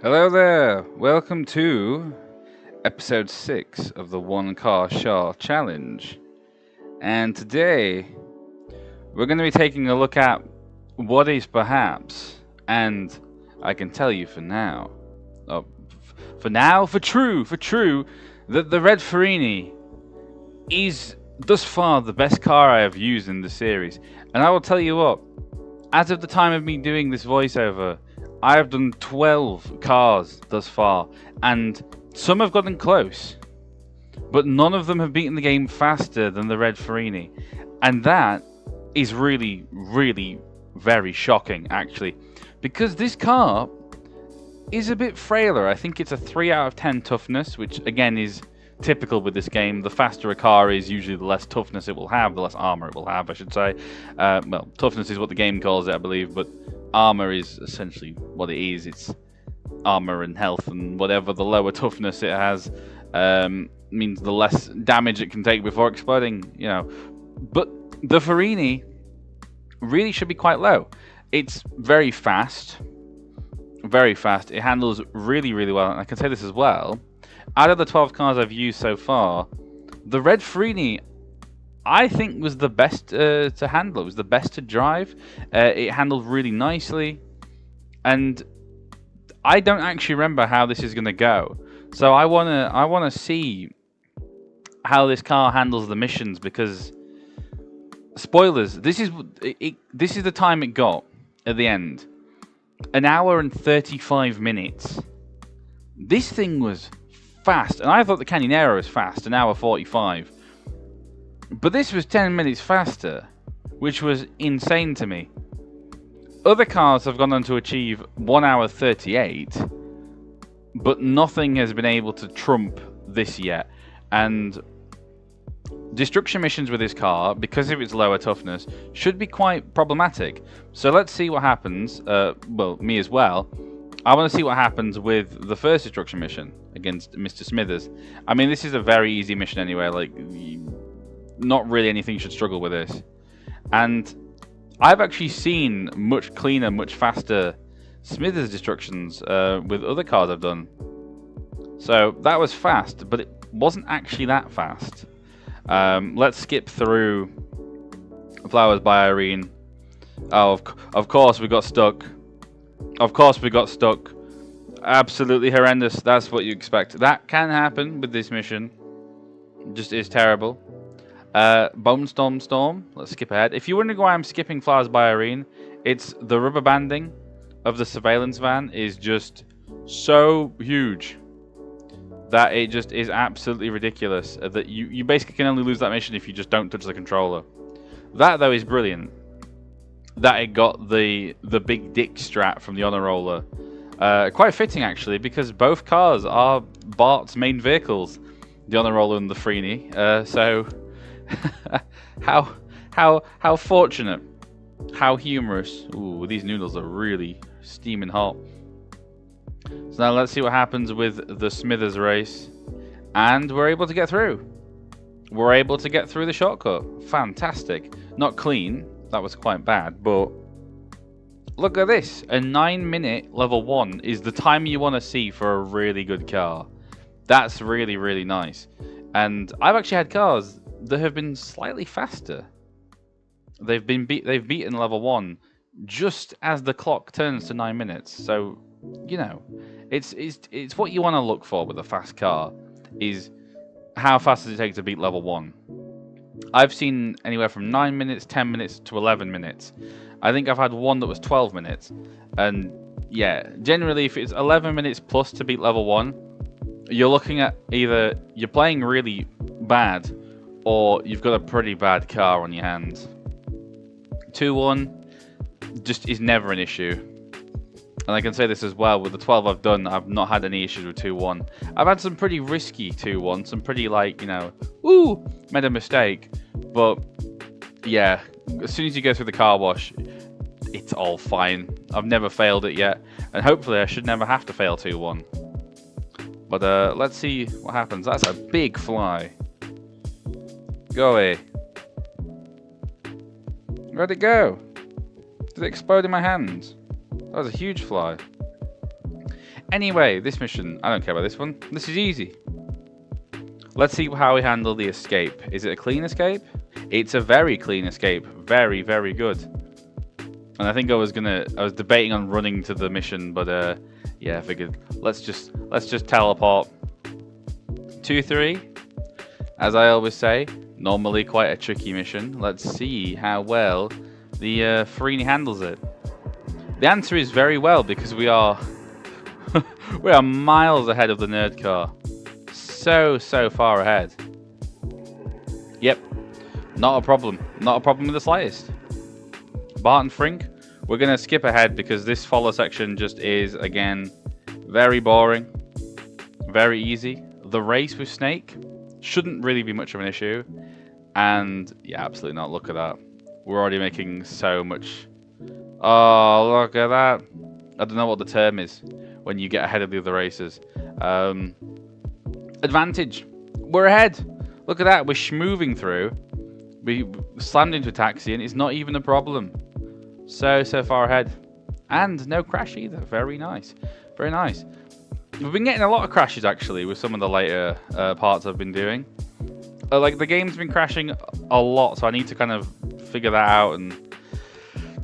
Hello there. Welcome to episode 6 of the One Car SHAR Challenge. And today we're going to be taking a look at what is perhaps, and I can tell you for now, oh, for true, that the red Ferrini is thus far the best car I have used in the series. And I will tell you what, as of the time of me doing this voiceover, I have done 12 cars thus far, and some have gotten close, but none of them have beaten the game faster than the red Ferrini. And that is really, really very shocking, actually, because this car is a bit frailer. I think it's a 3 out of 10 toughness, which again is typical with this game. The faster a car is, usually the less toughness it will have, the less armor it will have, I should say. Well, toughness is what the game calls it, I believe, but armor is essentially what it is. It's armor and health, and whatever the lower toughness it has means the less damage it can take before exploding, But the Ferrini really should be quite low. It's very fast. Very fast. It handles really, really well. And I can say this as well. Out of the 12 cars I've used so far, the red Ferrini, I think, was the best to handle. It was the best to drive. It handled really nicely. And I don't actually remember how this is going to go. So I wanna see how this car handles the missions, because spoilers, this is the time it got at the end. 1 hour and 35 minutes. This thing was fast, and I thought the Canyonero was fast, 1 hour 45. But this was 10 minutes faster, which was insane to me. Other cars have gone on to achieve 1 hour 38, but nothing has been able to trump this yet. And destruction missions with this car, because of its lower toughness, should be quite problematic. So let's see what happens. Well, me as well. I want to see what happens with the first destruction mission against Mr. Smithers. I mean, this is a very easy mission anyway. Like, not really anything should struggle with this. And I've actually seen much cleaner, much faster Smithers destructions with other cars I've done. So that was fast, but it wasn't actually that fast. Let's skip through Flowers by Irene. Oh, of course we got stuck. Of course we got stuck. Absolutely horrendous. That's what you expect. That can happen with this mission. Just is terrible. Bone Storm. Let's skip ahead. If you're wondering why I'm skipping Flowers by Irene, it's the rubber banding of the surveillance van is just so huge that it just is absolutely ridiculous. That you basically can only lose that mission if you just don't touch the controller. That, though, is brilliant. That it got the big dick strat from the Honor Roller. Quite fitting, actually, because both cars are Bart's main vehicles, the Honor Roller and the Ferrini. So, how fortunate, how humorous. Ooh, these noodles are really steaming hot. So now let's see what happens with the Smithers race, and we're able to get through. We're able to get through the shortcut. Fantastic. Not clean. That was quite bad, but look at this. A 9-minute level 1 is the time you want to see for a really good car. That's really, really nice. And I've actually had cars that have been slightly faster. They've beaten level 1 just as the clock turns to 9 minutes. So, it's what you want to look for with a fast car, is how fast does it take to beat level 1. I've seen anywhere from 9 minutes, 10 minutes to 11 minutes. I think I've had one that was 12 minutes. And yeah, generally if it's 11 minutes plus to beat level 1, you're looking at either you're playing really bad or you've got a pretty bad car on your hands. 2-1 just is never an issue. And I can say this as well, with the 12 I've done, I've not had any issues with 2-1. I've had some pretty risky 2-1, some pretty made a mistake. But yeah, as soon as you go through the car wash, it's all fine. I've never failed it yet, and hopefully I should never have to fail 2-1. But let's see what happens. That's a big fly. Go away. Where'd it go? Did it explode in my hands? That was a huge fly. Anyway, this mission, I don't care about this one. This is easy. Let's see how we handle the escape. Is it a clean escape? It's a very clean escape. Very, very good. And I think I was debating on running to the mission, but yeah, I figured let's just teleport. 2-3. As I always say, normally quite a tricky mission. Let's see how well the Ferrini handles it. The answer is very well, because we are we are miles ahead of the nerd car. So far ahead. Yep, not a problem. Not a problem in the slightest. Barton Frink, we're going to skip ahead because this follow section just is, again, very boring. Very easy. The race with Snake shouldn't really be much of an issue. And, yeah, absolutely not. Look at that. We're already making so much. Oh, look at that. I don't know what the term is when you get ahead of the other racers. Advantage. We're ahead. Look at that. We're schmoving through. We slammed into a taxi and it's not even a problem. So far ahead. And no crash either. Very nice. Very nice. We've been getting a lot of crashes actually with some of the later parts I've been doing. Like the game's been crashing a lot, so I need to kind of figure that out and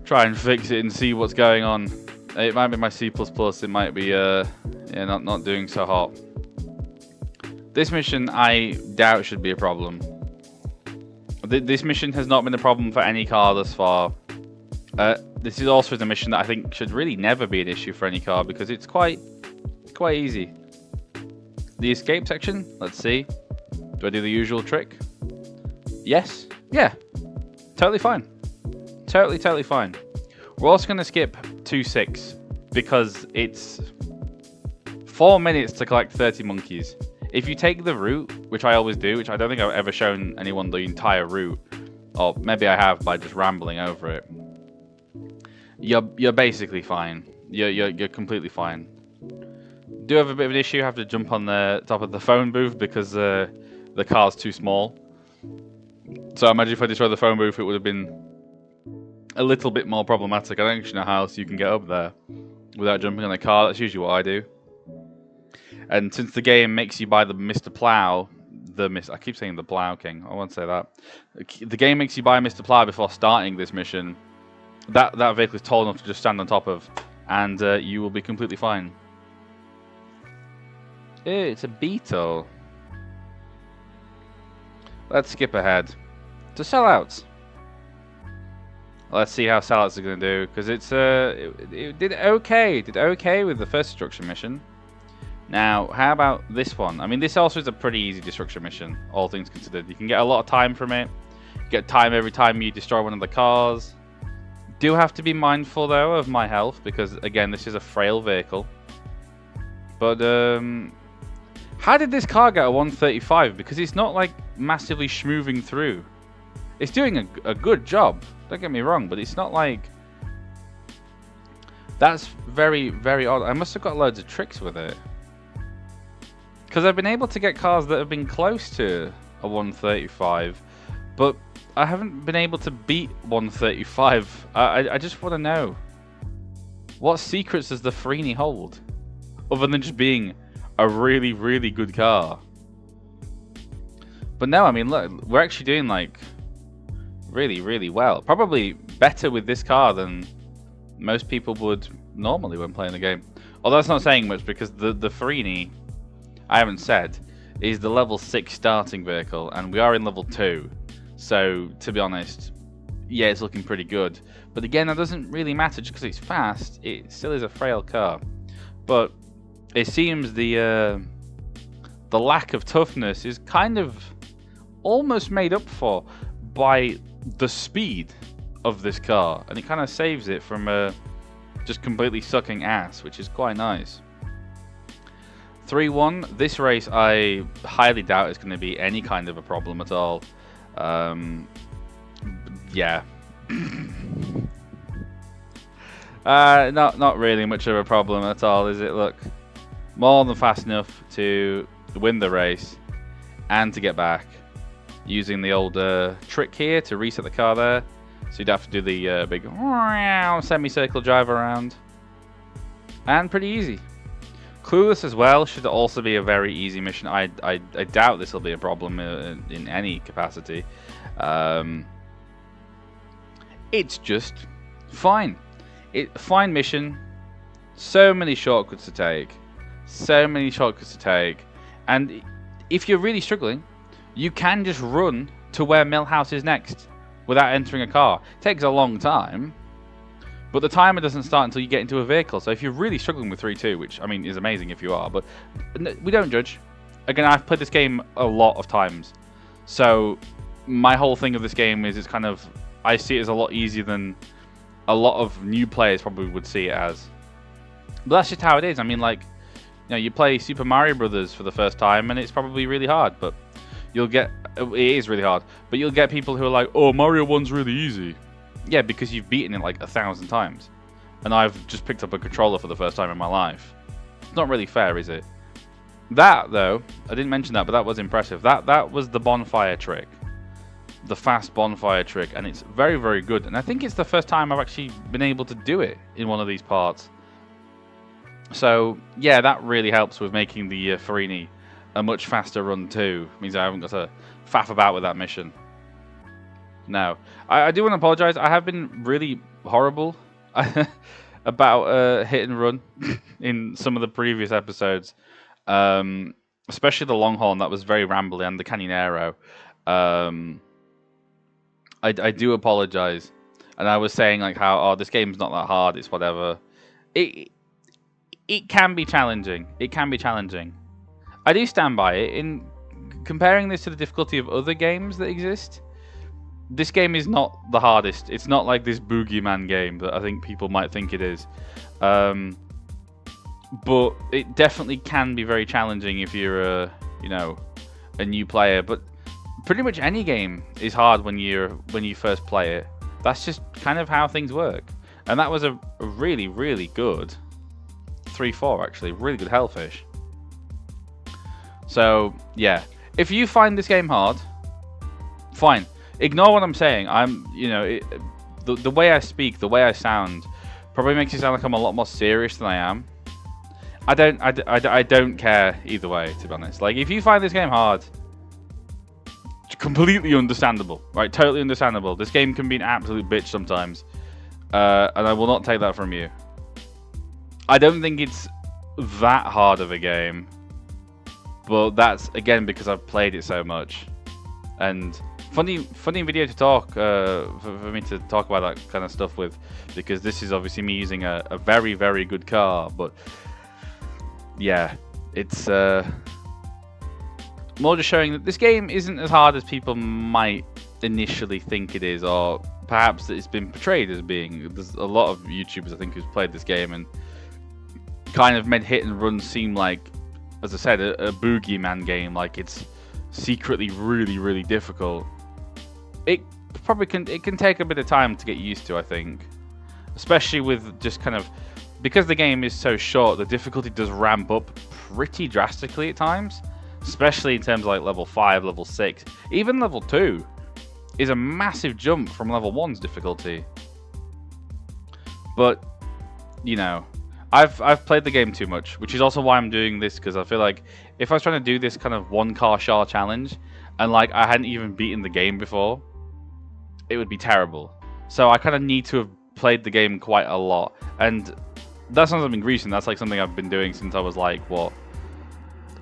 try and fix it and see what's going on. It might be my C++, it might be yeah, not doing so hot. This mission I doubt should be a problem. This mission has not been a problem for any car thus far. This is also the mission that I think should really never be an issue for any car because it's quite easy. The escape section, let's see. Do I do the usual trick? Yes. Yeah. Totally fine. Totally fine. We're also going to skip 2-6 because it's 4 minutes to collect 30 monkeys. If you take the route, which I always do, which I don't think I've ever shown anyone the entire route, or maybe I have by just rambling over it, you're basically fine. You're completely fine. Do have a bit of an issue. I have to jump on the top of the phone booth because the car's too small. So I imagine if I destroyed the phone booth, it would have been a little bit more problematic. I don't actually know how else you can get up there without jumping on the car. That's usually what I do. And since the game makes you buy the Mr. Plow, I keep saying the Plow King. I won't say that. The game makes you buy Mr. Plow before starting this mission. That vehicle is tall enough to just stand on top of, and you will be completely fine. Ew, it's a Beetle. Let's skip ahead to sellouts. Let's see how sellouts are going to do, because it did okay. It did okay with the first destruction mission. Now, how about this one? I mean, this also is a pretty easy destruction mission, all things considered. You can get a lot of time from it. You get time every time you destroy one of the cars. Do have to be mindful, though, of my health, because, again, this is a frail vehicle. But, how did this car get a 135? Because it's not, like, massively schmoving through. It's doing a good job. Don't get me wrong, but it's not like... That's very, very odd. I must have got loads of tricks with it. Because I've been able to get cars that have been close to a 135, but I haven't been able to beat 135. I just want to know, what secrets does the Ferrini hold? Other than just being a really, really good car. But no, I mean, look, we're actually doing, like, really, really well. Probably better with this car than most people would normally when playing the game. Although that's not saying much, because the Ferrini, I haven't said, is the level 6 starting vehicle, and we are in level 2. So, to be honest, yeah, it's looking pretty good. But again, that doesn't really matter just because it's fast. It still is a frail car. But it seems the lack of toughness is kind of almost made up for by the speed of this car. And it kind of saves it from just completely sucking ass, which is quite nice. 3-1. This race, I highly doubt it's going to be any kind of a problem at all. Yeah. Not really much of a problem at all, is it? Look, more than fast enough to win the race and to get back. Using the old trick here to reset the car there. So you'd have to do the big semicircle drive around. And pretty easy. Clueless as well should also be a very easy mission. I doubt this will be a problem in any capacity. It's just fine. Fine mission. So many shortcuts to take. And if you're really struggling, you can just run to where Millhouse is next without entering a car. It takes a long time, but the timer doesn't start until you get into a vehicle. So if you're really struggling with 3-2, which, I mean, is amazing if you are, but we don't judge. Again, I've played this game a lot of times. So my whole thing of this game is it's kind of, I see it as a lot easier than a lot of new players probably would see it as. But that's just how it is. I mean, like, you know, you play Super Mario Brothers for the first time and it's probably really hard, but it is really hard, but you'll get people who are like, oh, Mario 1's really easy. Yeah, because you've beaten it like 1,000 times. And I've just picked up a controller for the first time in my life. It's not really fair, is it? That, though, I didn't mention that, but that was impressive. That was the bonfire trick. The fast bonfire trick, and it's very, very good. And I think it's the first time I've actually been able to do it in one of these parts. So, yeah, that really helps with making the Ferrini a much faster run too. It means I haven't got to faff about with that mission. No. I do want to apologise. I have been really horrible about hit and run in some of the previous episodes. Especially the Longhorn, that was very rambly, and the Canyonero. I do apologise. And I was saying like how, oh, this game's not that hard, it's whatever. It can be challenging. I do stand by it. In comparing this to the difficulty of other games that exist, this game is not the hardest. It's not like this Boogeyman game that I think people might think it is. But it definitely can be very challenging if you're a new player. But pretty much any game is hard when you first play it. That's just kind of how things work. And that was a really, really good 3-4 actually. Really good Hellfish. So, yeah. If you find this game hard, fine. Ignore what I'm saying. The way I speak, the way I sound, probably makes it sound like I'm a lot more serious than I am. I don't care either way, to be honest. Like, if you find this game hard, completely understandable, right? Totally understandable. This game can be an absolute bitch sometimes, and I will not take that from you. I don't think it's that hard of a game, but that's again because I've played it so much. And funny video to talk for me to talk about that kind of stuff with, because this is obviously me using a very, very good car. But yeah, it's more just showing that this game isn't as hard as people might initially think it is, or perhaps that it's been portrayed as being. There's a lot of YouTubers I think who's played this game and kind of made Hit and Run seem like, as I said, a boogeyman game, like it's secretly really, really difficult. It can take a bit of time to get used to, I think, especially with just kind of, because the game is so short, the difficulty does ramp up pretty drastically at times, especially in terms of like level 5, level 6, even level 2 is a massive jump from level 1's difficulty. But you know, I've played the game too much, which is also why I'm doing this, because I feel like if I was trying to do this kind of one car SHAR challenge and like I hadn't even beaten the game before, it would be terrible. So I kind of need to have played the game quite a lot, and that's not something recent. That's like something I've been doing since I was like, what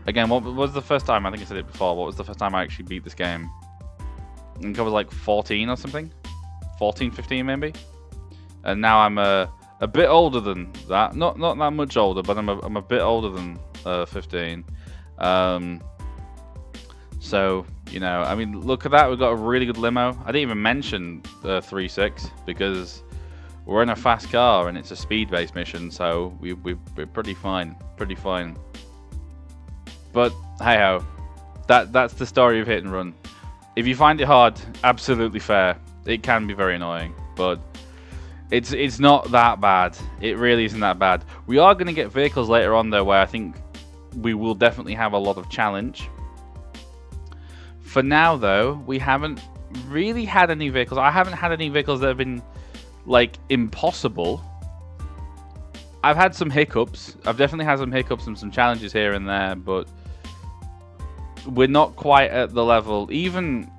was the first time? I think I said it before. What was the first time I actually beat this game? I think I was like 14 or something, 14, 15 maybe. And now I'm a bit older than that. Not that much older, but I'm a bit older than 15. So, you know, I mean, look at that. We've got a really good limo. I didn't even mention 3.6 because we're in a fast car and it's a speed-based mission, so we're pretty fine. Pretty fine. But, hey-ho. That's the story of Hit and Run. If you find it hard, absolutely fair. It can be very annoying, but it's not that bad. It really isn't that bad. We are going to get vehicles later on, though, where I think we will definitely have a lot of challenge. For now, though, we haven't really had any vehicles. I haven't had any vehicles that have been, like, impossible. I've had some hiccups. I've definitely had some hiccups and some challenges here and there, but we're not quite at the level. Even,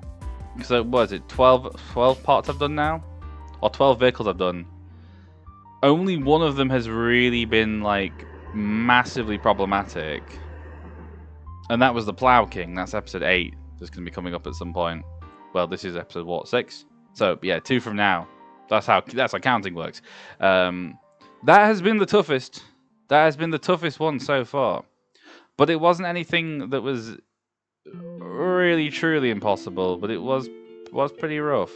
so what is it, 12 parts I've done now? Or 12 vehicles I've done. Only one of them has really been, like, massively problematic. And that was the Plow King. That's episode 8. That's going to be coming up at some point. Well, this is episode, what, 6? So, yeah, 2 from now. That's how counting works. That has been the toughest. That has been the toughest one so far. But it wasn't anything that was really, truly impossible. But it was pretty rough.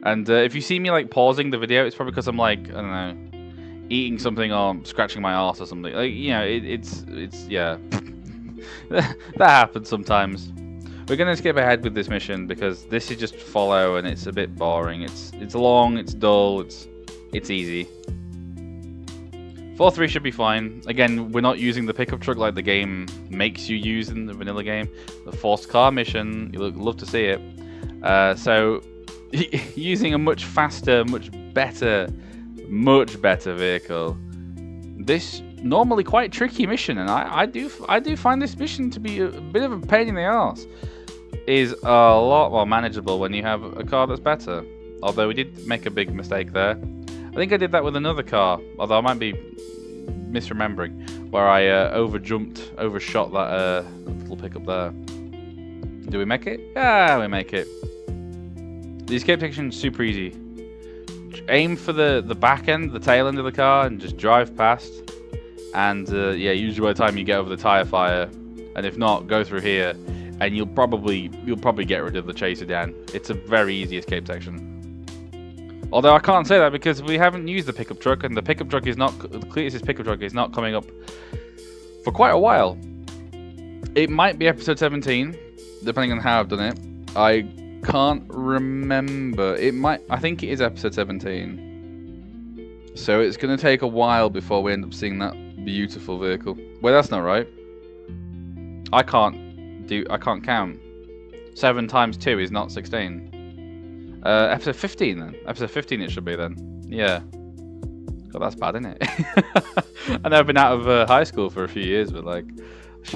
And if you see me, like, pausing the video, it's probably because I'm, like, I don't know, eating something or scratching my arse or something. Like, you know, it's yeah. That happens sometimes. We're going to skip ahead with this mission because this is just follow and it's a bit boring. It's long, it's dull, it's easy. 4-3 should be fine. Again, we're not using the pickup truck like the game makes you use in the vanilla game. The forced car mission, you'll love to see it. So, using a much faster, much better vehicle. This normally quite tricky mission, and I do find this mission to be a bit of a pain in the arse, is a lot more manageable when you have a car that's better. Although we did make a big mistake there. I think I did that with another car, although I might be misremembering, where I overshot that little pickup there. Do we make it? Yeah, we make it. The escape section is super easy. Aim for the back end, the tail end of the car, and just drive past. And yeah, usually by the time you get over the tire fire, and if not, go through here, and you'll probably get rid of the chase sedan. It's a very easy escape section. Although I can't say that because we haven't used the pickup truck, and the pickup truck is not, the Cletus's pickup truck is not coming up for quite a while. It might be episode 17, depending on how I've done it. I can't remember. I think it is episode 17. So it's going to take a while before we end up seeing that beautiful vehicle. Wait, that's not right. I can't count. 7 times 2 is not 16. Episode 15 then. Episode 15 it should be then. Yeah. God, that's bad, isn't it? I know I've been out of high school for a few years, but like,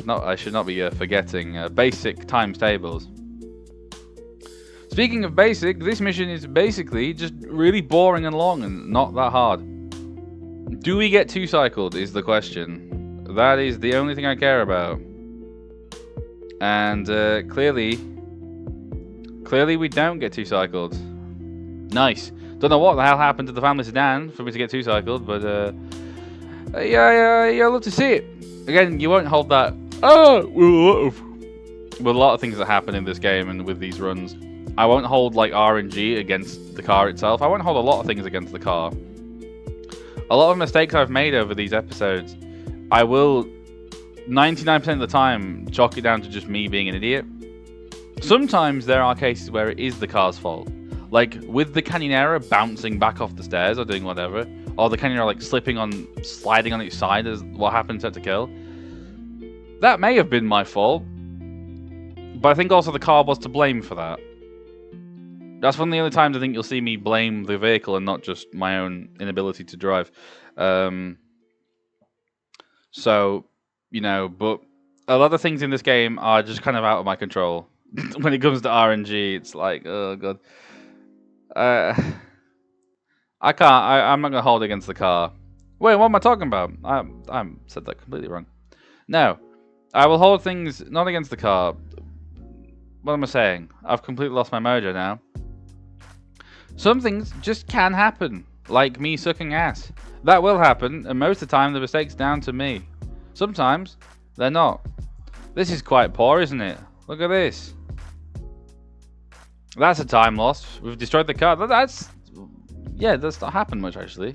I should not be forgetting basic times tables. Speaking of basic, this mission is basically just really boring and long and not that hard. Do we get 2-cycled is the question. That is the only thing I care about. And clearly we don't get 2-cycled. Nice. Don't know what the hell happened to the family sedan for me to get 2-cycled, but yeah, I'd love to see it. Again, you won't hold that. With a lot of things that happen in this game and with these runs, I won't hold like RNG against the car itself. I won't hold a lot of things against the car. A lot of mistakes I've made over these episodes, I will 99% of the time chalk it down to just me being an idiot. Sometimes there are cases where it is the car's fault. Like with the Canyonera bouncing back off the stairs or doing whatever. Or the Canyonera like sliding on its side as what happened to kill. That may have been my fault. But I think also the car was to blame for that. That's one of the only times I think you'll see me blame the vehicle and not just my own inability to drive. So, you know, but a lot of things in this game are just kind of out of my control. When it comes to RNG, it's like, oh god. I'm not going to hold against the car. Wait, what am I talking about? I said that completely wrong. No, I will hold things not against the car. What am I saying? I've completely lost my mojo now. Some things just can happen, like me sucking ass. That will happen, and most of the time the mistake's down to me. Sometimes they're not. This is quite poor, isn't it? Look at this. That's a time lost. We've destroyed the car. That's not happened much actually.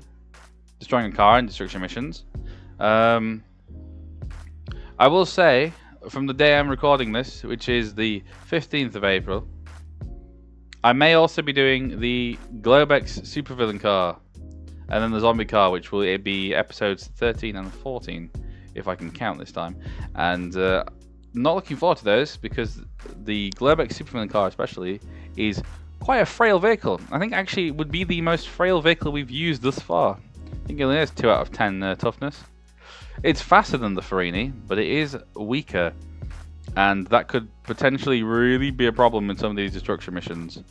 Destroying a car and destruction missions. I will say, from the day I'm recording this, which is the 15th of April, I may also be doing the Globex supervillain car, and then the zombie car, which will be episodes 13 and 14, if I can count this time. And not looking forward to those, because the Globex supervillain car especially is quite a frail vehicle. I think actually it would be the most frail vehicle we've used thus far. think it only has 2 out of 10 toughness. It's faster than the Ferrini, but it is weaker. And that could potentially really be a problem in some of these destruction missions.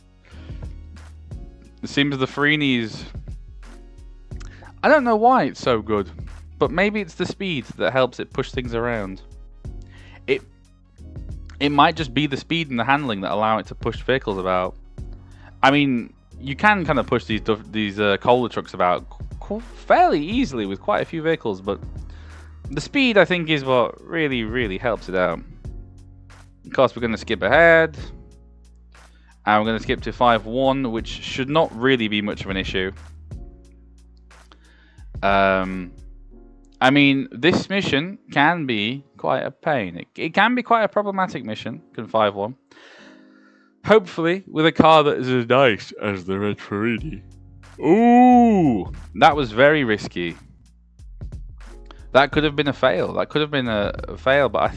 It seems the Ferrini's... I don't know why it's so good, but maybe it's the speed that helps it push things around. It might just be the speed and the handling that allow it to push vehicles about. I mean, you can kind of push these cola trucks about fairly easily with quite a few vehicles, but the speed, I think, is what really, really helps it out. Of course, we're going to skip ahead. And we're going to skip to 5-1, which should not really be much of an issue. I mean, this mission can be quite a pain. It can be quite a problematic mission, can 5-1. Hopefully, with a car that is as nice as the Red Ferrini. Ooh! That was very risky. That could have been a fail. That could have been a fail, but I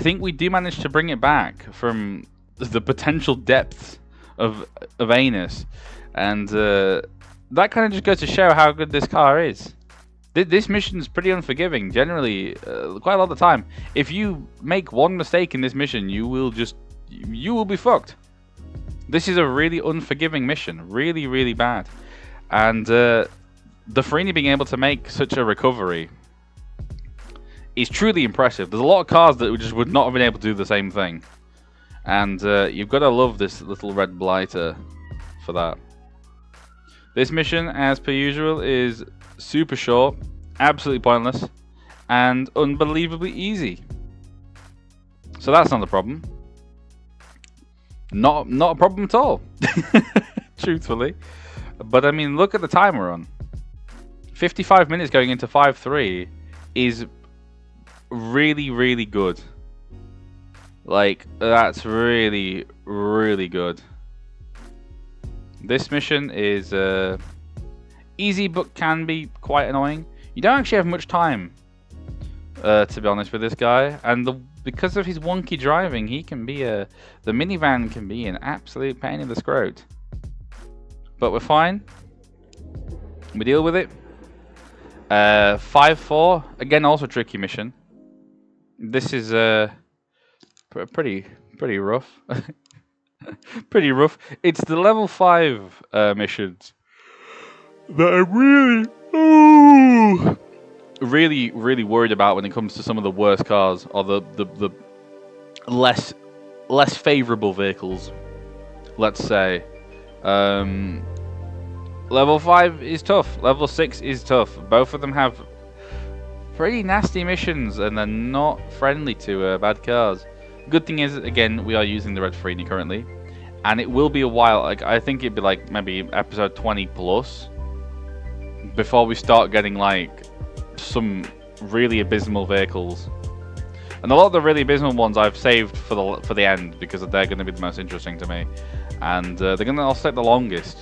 think we do manage to bring it back from the potential depths of anus. And that kind of just goes to show how good this car is. This mission is pretty unforgiving, generally, quite a lot of the time. If you make one mistake in this mission, you will be fucked. This is a really unforgiving mission, really, really bad. And the Ferrini being able to make such a recovery is truly impressive. There's a lot of cars that just would not have been able to do the same thing. And you've got to love this little red blighter for that. This mission, as per usual, is super short, absolutely pointless, and unbelievably easy. So that's not a problem. Not a problem at all, truthfully. But I mean, look at the time we're on. 55 minutes going into 5-3 is really, really good. Like, that's really, really good. This mission is easy, but can be quite annoying. You don't actually have much time, to be honest, with this guy. And because of his wonky driving, he can be the minivan can be an absolute pain in the scrot. But we're fine. We deal with it. 5-4, again, also tricky mission. This is pretty rough. Pretty rough. It's the level 5 missions that I'm really worried about when it comes to some of the worst cars or the less favorable vehicles, let's say. Level 5 is tough. Level 6 is tough. Both of them have pretty nasty missions, and they're not friendly to bad cars. Good thing is, again, we are using the Red Ferrini currently, and it will be a while. Like, I think it'd be like maybe episode 20 plus before we start getting like some really abysmal vehicles. And a lot of the really abysmal ones I've saved for the end, because they're going to be the most interesting to me, and they're going to also take the longest.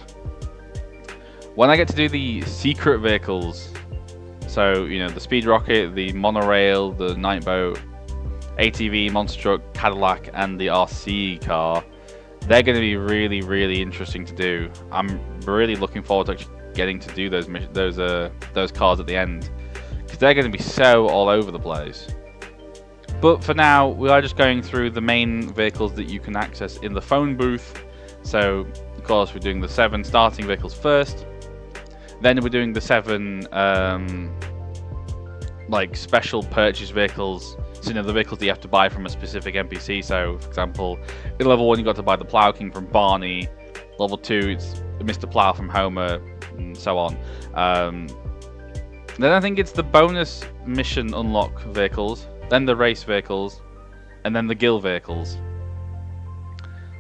When I get to do the secret vehicles, so, you know, the speed rocket, the monorail, the night boat, ATV, monster truck, Cadillac, and the RC car, they're going to be really, really interesting to do. I'm really looking forward to actually getting to do those cars at the end, because they're going to be so all over the place. But for now, we are just going through the main vehicles that you can access in the phone booth. So, of course, we're doing the 7 starting vehicles first. Then we're doing the 7 like special purchase vehicles. So, you know, the vehicles that you have to buy from a specific NPC. So, for example, in level 1 you got to buy the Plow King from Barney. Level 2 it's Mr. Plow from Homer, and so on. Then I think it's the bonus mission unlock vehicles, then the race vehicles, and then the guild vehicles.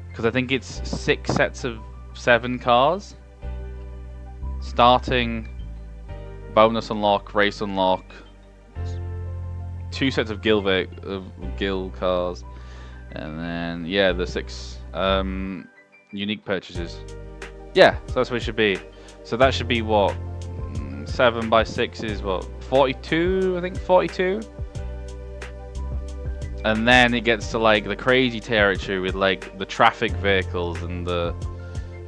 Because I think it's 6 sets of 7 cars. Starting, bonus unlock, race unlock, 2 sets of guild cars, and then, yeah, the 6 unique purchases. Yeah, so that's what it should be. So that should be what? 7 by 6 is what? 42, I think, 42? And then it gets to like the crazy territory with like the traffic vehicles and the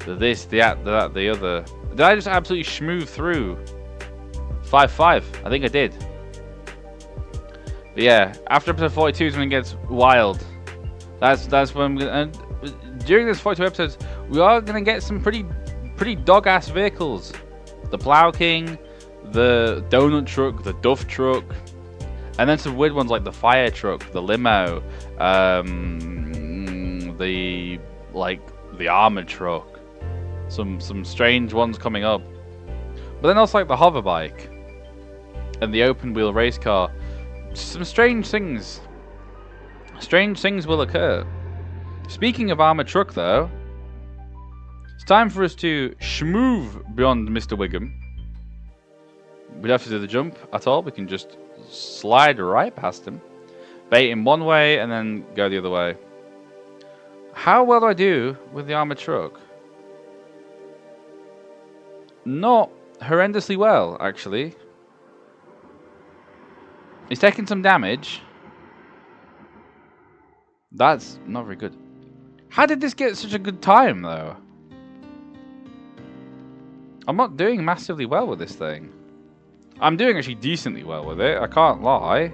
this, the that, the other. Did I just absolutely schmooze through 5-5? I think I did. But yeah, after episode 42 is when it gets wild. That's when and during this 42 episodes, we are gonna get some pretty dog-ass vehicles. The Plow King, the Donut Truck, the Duff Truck, and then some weird ones like the Fire Truck, the Limo, the Armored Truck. Some strange ones coming up. But then also like the Hover Bike and the Open Wheel Race Car. Some strange things. Strange things will occur. Speaking of Armored Truck though, it's time for us to schmoove beyond Mr. Wiggum. We don't have to do the jump at all. We can just slide right past him. Bait him one way and then go the other way. How well do I do with the Armored Truck? Not horrendously well, actually. He's taking some damage. That's not very good. How did this get such a good time, though? I'm not doing massively well with this thing. I'm doing actually decently well with it, I can't lie.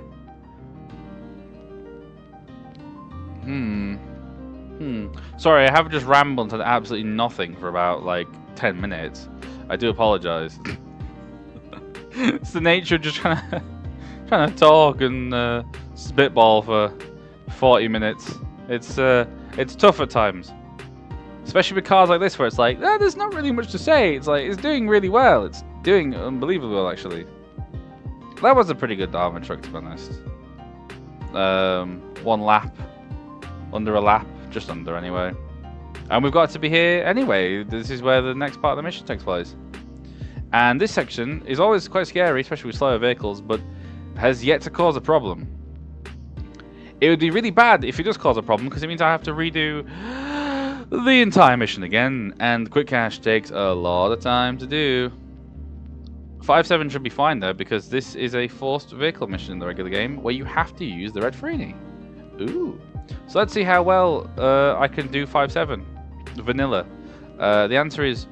Sorry, I have just rambled on absolutely nothing for about, like, 10 minutes. I do apologise. It's the nature of just trying to talk and spitball for 40 minutes. It's tough at times. Especially with cars like this where it's like, there's not really much to say. It's like, it's doing really well. It's doing unbelievably well, actually. That was a pretty good Armored Truck, to be honest. 1 lap. Under a lap. Just under, anyway. And we've got to be here anyway. This is where the next part of the mission takes place. And this section is always quite scary, especially with slower vehicles, but has yet to cause a problem. It would be really bad if it does cause a problem, because it means I have to redo the entire mission again, and Quick Cache takes a lot of time to do. 5-7 should be fine though, because this is a forced vehicle mission in the regular game, where you have to use the red Ferrini. Ooh. So let's see how well I can do 5-7. Vanilla. The answer is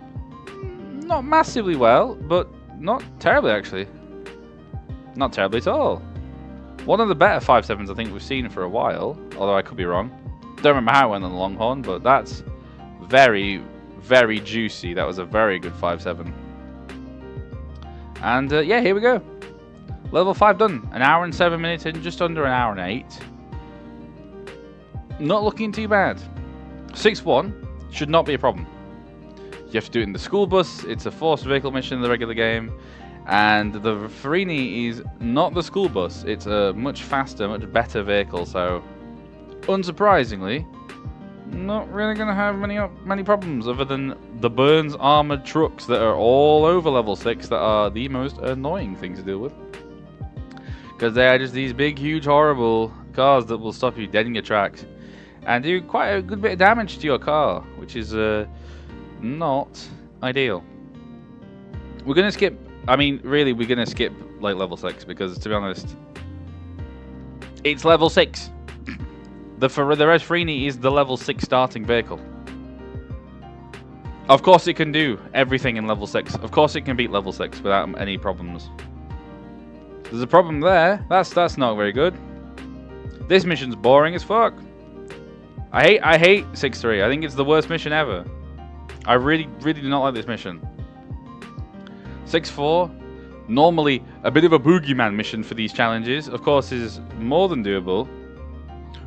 not massively well, but not terribly actually. Not terribly at all. One of the better 5-7s I think we've seen for a while, although I could be wrong. Don't remember how it went on the Longhorn, but that's very, very juicy. That was a very good 5-7. And yeah, here we go. Level 5 done. 1 hour and 7 minutes in, just under 1 hour and 8. Not looking too bad. 6-1 should not be a problem. You have to do it in the school bus. It's a forced vehicle mission in the regular game. And the Ferrini is not the school bus. It's a much faster, much better vehicle. So, unsurprisingly, not really going to have many problems other than the Burns armored trucks that are all over level 6 that are the most annoying thing to deal with. Because they are just these big, huge, horrible cars that will stop you dead in your tracks and do quite a good bit of damage to your car, which is not ideal. We're going to skip, I mean, really, we're going to skip like level 6 because, to be honest, it's level 6. The Red Ferrini is the level 6 starting vehicle. Of course it can do everything in level 6. Of course it can beat level 6 without any problems. There's a problem there. That's not very good. This mission's boring as fuck. I hate 6-3. I think it's the worst mission ever. I really do not like this mission. 6-4, normally a bit of a boogeyman mission for these challenges, of course is more than doable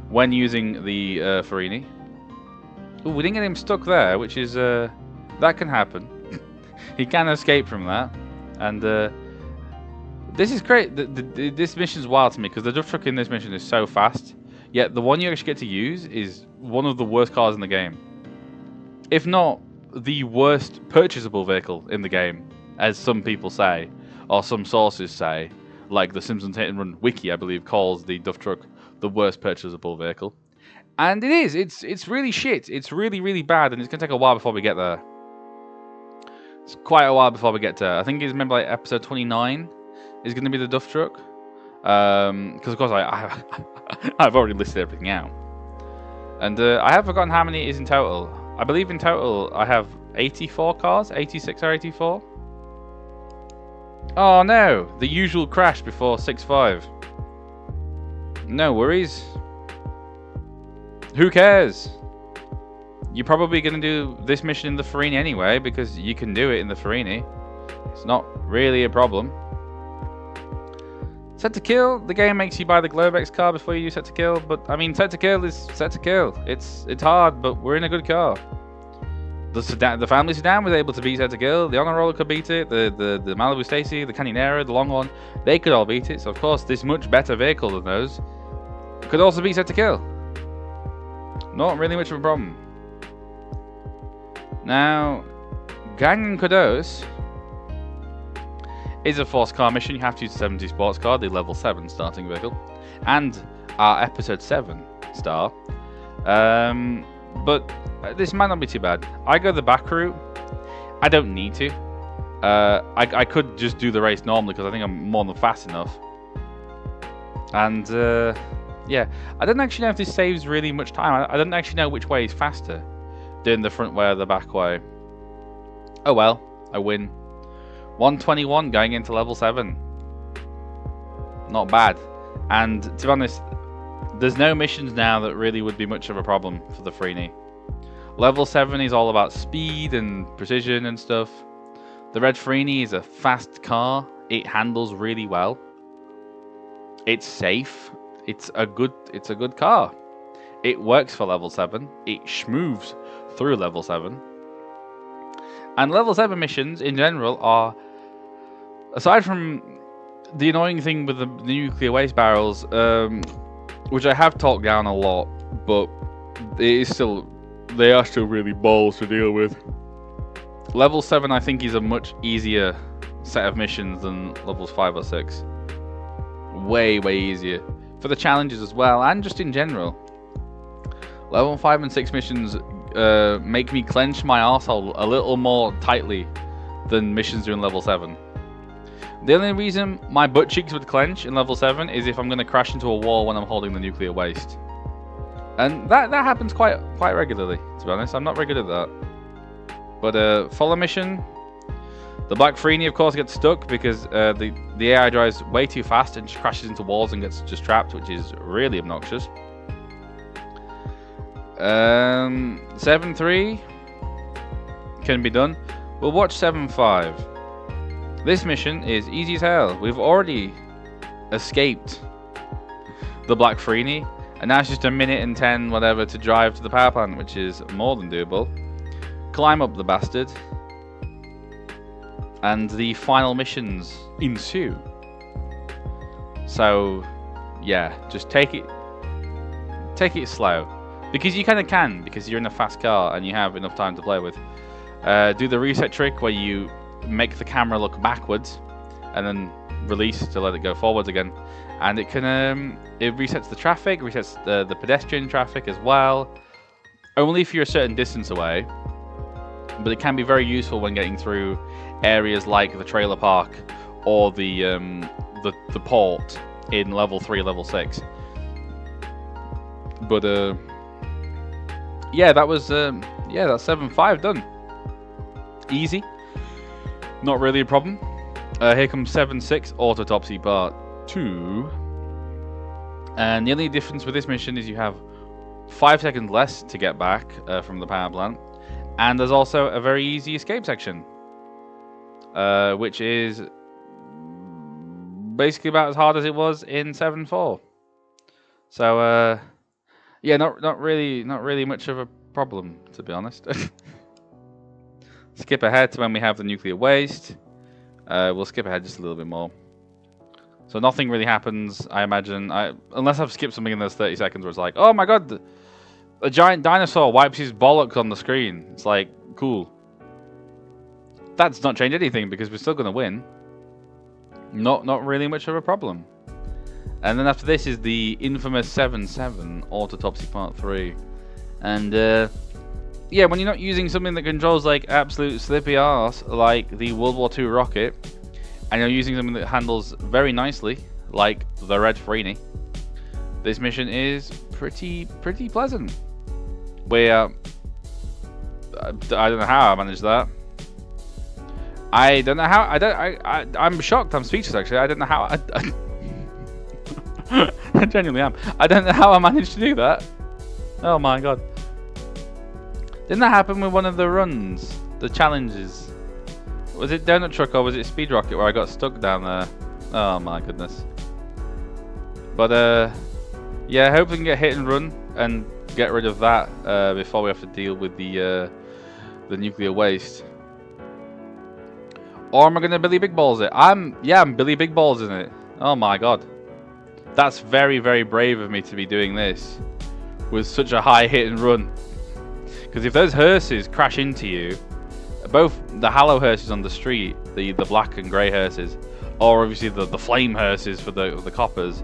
when using the Ferrini. Ooh, we didn't get him stuck there, which is, that can happen. He can escape from that. And this is great. This mission's wild to me because the Duff Truck in this mission is so fast, yet the one you actually get to use is one of the worst cars in the game. If not the worst purchasable vehicle in the game, as some people say, or some sources say, like the Simpsons Hit and Run wiki, I believe, calls the Duff Truck the worst purchasable vehicle. And it is. It's really shit. It's really bad, and it's going to take a while before we get there. It's quite a while before we get there. I think it's, remember, like episode 29 is going to be the Duff Truck. Because, of course, I've already listed everything out. And I have forgotten how many it is in total. I believe in total I have 84 cars, 86 or 84. Oh no, the usual crash before 6-5. No worries. Who cares? You're probably going to do this mission in the Ferrini anyway, because you can do it in the Ferrini. It's not really a problem. Set to kill, the game makes you buy the Globex car before you do set to kill, but I mean, set to kill is set to kill. It's hard, but we're in a good car. The family sedan was able to beat set to kill. The Honor Roller could beat it. The Malibu Stacy, the Canyonera, the Longhorn, they could all beat it. So of course, this much better vehicle than those could also beat set to kill. Not really much of a problem. Now, Gang Kudos is a forced car mission. You have to use the 70 sports car, the level 7 starting vehicle, and our episode 7 star. But this might not be too bad. I go the back route. I don't need to. I could just do the race normally because I think I'm more than fast enough. And yeah, I don't actually know if this saves really much time. I don't actually know which way is faster, doing the front way or the back way. Oh well, I win. 121 going into level 7. Not bad. And to be honest, there's no missions now that really would be much of a problem for the Ferrini. Level 7 is all about speed and precision and stuff. The red Ferrini is a fast car. It handles really well. It's safe. It's a good car. It works for level 7. It schmoves through level 7. And level 7 missions in general are, aside from the annoying thing with the nuclear waste barrels, which I have talked down a lot, but they are still really balls to deal with. Level 7 I think is a much easier set of missions than levels 5 or 6. Way easier. For the challenges as well, and just in general. Level 5 and 6 missions make me clench my arsehole a little more tightly than missions doing level 7. The only reason my butt cheeks would clench in level 7 is if I'm going to crash into a wall when I'm holding the nuclear waste. And that happens quite regularly, to be honest. I'm not very good at that. But follow mission, the Black Ferrini of course gets stuck because the AI drives way too fast and just crashes into walls and gets just trapped, which is really obnoxious. 7-3 can be done. We'll watch 7-5. This mission is easy as hell. We've already escaped the Black Ferrini, and now it's just 1 minute and 10 whatever to drive to the power plant, which is more than doable. Climb up the bastard, and the final missions ensue. So yeah, just take it slow, because you kind of can, because you're in a fast car and you have enough time to play with. Do the reset trick where you make the camera look backwards and then release to let it go forwards again, and it can it resets the traffic, resets the pedestrian traffic as well, only if you're a certain distance away, but it can be very useful when getting through areas like the trailer park or the port in level 3, level 6. But yeah, that was that's 7-5 done. Easy. Not really a problem. Here comes 7-6, Autopsy Part 2. And the only difference with this mission is you have 5 seconds less to get back from the power plant. And there's also a very easy escape section, which is basically about as hard as it was in 7-4. So yeah, not really much of a problem, to be honest. Skip ahead to when we have the nuclear waste. We'll skip ahead just a little bit more. So nothing really happens, I imagine, unless I've skipped something in those 30 seconds where it's like, oh my god, a giant dinosaur wipes his bollocks on the screen. It's like, cool. That's not changed anything because we're still going to win. Not really much of a problem. And then after this is the infamous 7-7 Autopsy Part 3. And yeah, when you're not using something that controls like absolute slippy arse like the World War II rocket, and you're using something that handles very nicely like the red Ferrini, this mission is pretty pleasant. Where I don't know how I managed that. I don't know how. I'm shocked. I'm speechless. Actually, I don't know how. I genuinely am. I don't know how I managed to do that. Oh my god! Didn't that happen with one of the runs, the challenges? Was it Donut Truck or was it Speed Rocket where I got stuck down there? Oh my goodness! But yeah, hopefully we can get hit and run and get rid of that before we have to deal with the nuclear waste. Or am I gonna Billy Big Balls it? I'm Billy Big Balls in it. Oh my god. That's very, very brave of me to be doing this with such a high hit and run. Because if those hearses crash into you, both the Hallow hearses on the street, the black and grey hearses, or obviously the flame hearses for the coppers,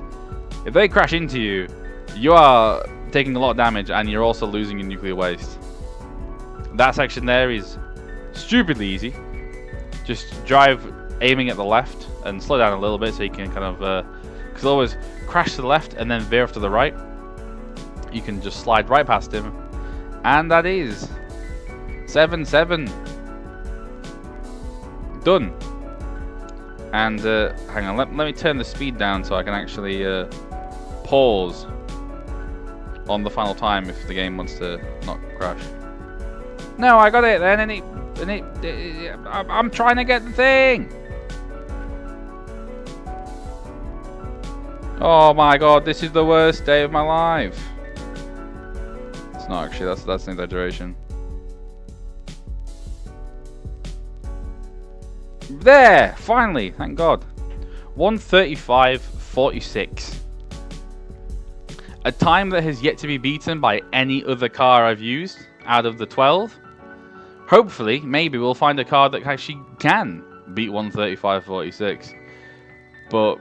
if they crash into you, you are taking a lot of damage and you're also losing your nuclear waste. That section there is stupidly easy. Just drive aiming at the left and slow down a little bit so you can kind of, because always crash to the left and then veer off to the right. You can just slide right past him, and that is 7-7 done. And hang on, let me turn the speed down so I can actually pause on the final time if the game wants to not crash. No, I got it then, and I'm trying to get the thing. Oh my god, this is the worst day of my life. It's not actually, that's an exaggeration. There, finally, thank god. 1:35.46. A time that has yet to be beaten by any other car I've used out of the 12. Hopefully, maybe we'll find a car that actually can beat 1:35.46. But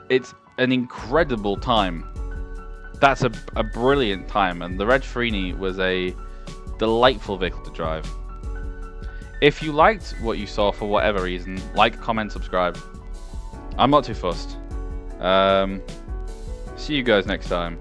it's an incredible time. That's a brilliant time, and the red Ferrini was a delightful vehicle to drive. If you liked what you saw for whatever reason, like, comment, subscribe. I'm not too fussed. See you guys next time.